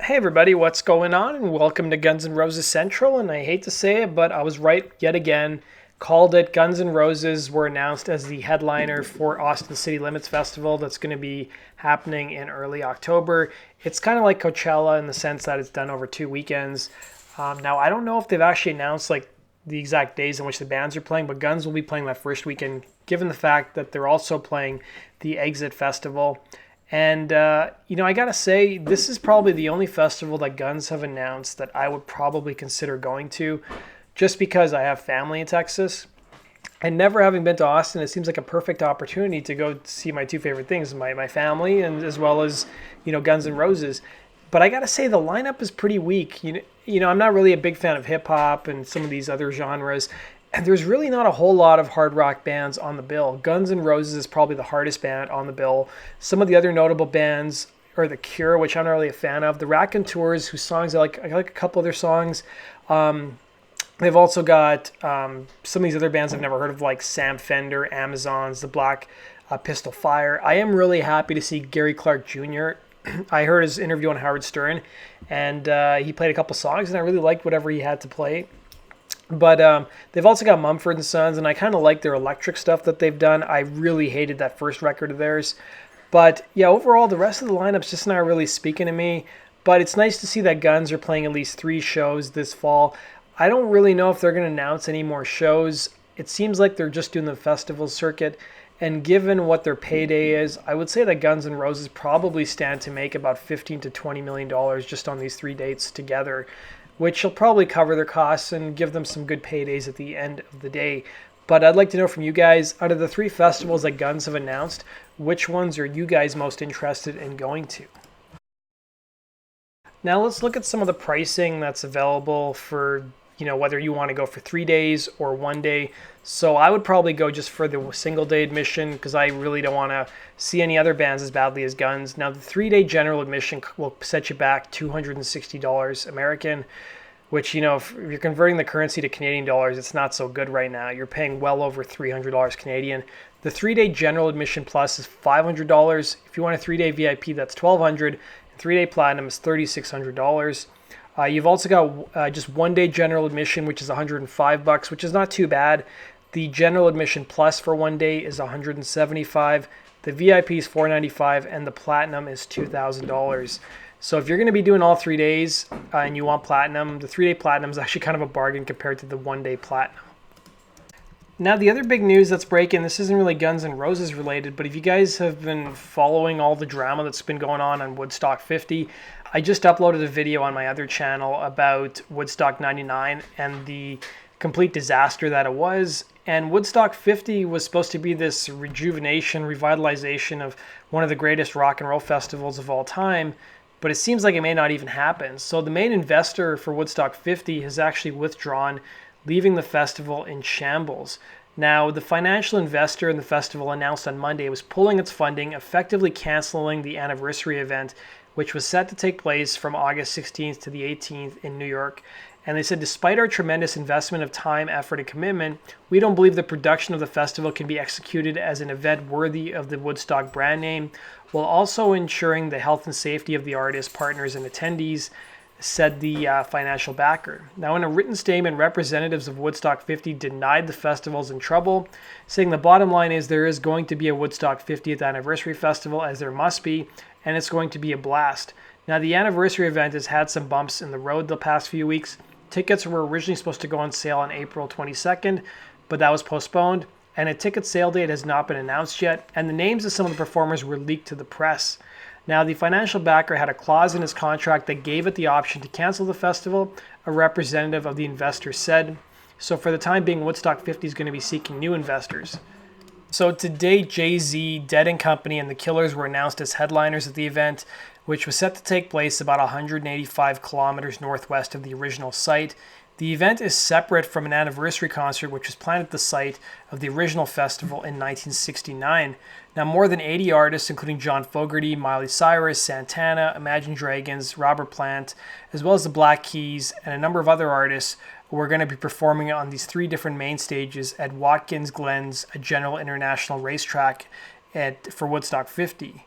Hey everybody, what's going on? And welcome to Guns N' Roses Central. And I hate to say it, but I was right yet again. Called it. Guns N' Roses were announced as the headliner for Austin City Limits Festival that's going to be happening in early October. It's kind of like Coachella in the sense that it's done over 2 weekends. Now, I don't know if they've actually announced like the exact days in which the bands are playing, but Guns will be playing that first weekend, given the fact that they're also playing the Exit Festival. And, I gotta say, this is probably the only festival that Guns have announced that I would probably consider going to, just because I have family in Texas. And never having been to Austin, it seems like a perfect opportunity to go see my two favorite things, my family and as well as, Guns N' Roses. But I gotta say, the lineup is pretty weak. I'm not really a big fan of hip hop and some of these other genres. And there's really not a whole lot of hard rock bands on the bill. Guns N' Roses is probably the hardest band on the bill. Some of the other notable bands are The Cure, which I'm not really a fan of. The Raconteurs, whose songs I like a couple of their songs. They've also got some of these other bands I've never heard of, like Sam Fender, Amazons, The Black Pistol Fire. I am really happy to see Gary Clark Jr. I heard his interview on Howard Stern, and he played a couple songs, and I really liked whatever he had to play. But they've also got Mumford & Sons, and I kind of like their electric stuff that they've done. I really hated that first record of theirs. But, yeah, overall, the rest of the lineup's just not really speaking to me. But it's nice to see that Guns are playing at least 3 shows this fall. I don't really know if they're going to announce any more shows. It seems like they're just doing the festival circuit. And given what their payday is, I would say that Guns N' Roses probably stand to make about $15 to $20 million just on these 3 dates together, which will probably cover their costs and give them some good paydays at the end of the day. But I'd like to know from you guys, out of the 3 festivals that Guns have announced, which ones are you guys most interested in going to? Now let's look at some of the pricing that's available for, whether you want to go for 3 days or 1 day. So I would probably go just for the single day admission because I really don't want to see any other bands as badly as Guns. Now the 3-day general admission will set you back $260 American, which, if you're converting the currency to Canadian dollars, it's not so good right now. You're paying well over $300 Canadian. The 3-day general admission plus is $500. If you want a 3-day VIP, that's $1,200. And 3-day platinum is $3,600. You've also got just 1-day general admission, which is $105, which is not too bad. The general admission plus for 1 day is $175. The VIP is $495, and the platinum is $2,000. So if you're going to be doing all 3 days and you want platinum, the 3-day platinum is actually kind of a bargain compared to the 1-day platinum. Now, the other big news that's breaking, this isn't really Guns N' Roses related, but if you guys have been following all the drama that's been going on Woodstock 50, I just uploaded a video on my other channel about Woodstock 99 and the complete disaster that it was. And Woodstock 50 was supposed to be this rejuvenation, revitalization of one of the greatest rock and roll festivals of all time, but it seems like it may not even happen. So the main investor for Woodstock 50 has actually withdrawn, leaving the festival in shambles. Now, the financial investor in the festival announced on Monday it was pulling its funding, effectively canceling the anniversary event, which was set to take place from August 16th to the 18th in New York. And they said, despite our tremendous investment of time, effort, and commitment, we don't believe the production of the festival can be executed as an event worthy of the Woodstock brand name, while also ensuring the health and safety of the artists, partners, and attendees, said the financial backer. Now, in a written statement, representatives of Woodstock 50 denied the festival's in trouble, saying the bottom line is there is going to be a Woodstock 50th anniversary festival, as there must be, and it's going to be a blast. Now, the anniversary event has had some bumps in the road the past few weeks. Tickets were originally supposed to go on sale on April 22nd, but that was postponed, and a ticket sale date has not been announced yet, and the names of some of the performers were leaked to the press. Now, the financial backer had a clause in his contract that gave it the option to cancel the festival, a representative of the investor said. So for the time being, Woodstock 50 is going to be seeking new investors. So today, Jay-Z, Dead & Company, and The Killers were announced as headliners at the event, which was set to take place about 185 kilometers northwest of the original site. The event is separate from an anniversary concert which was planned at the site of the original festival in 1969. Now, more than 80 artists, including John Fogerty, Miley Cyrus, Santana, Imagine Dragons, Robert Plant, as well as the Black Keys, and a number of other artists, were going to be performing on these 3 different main stages at Watkins Glen's, a General International racetrack for Woodstock 50.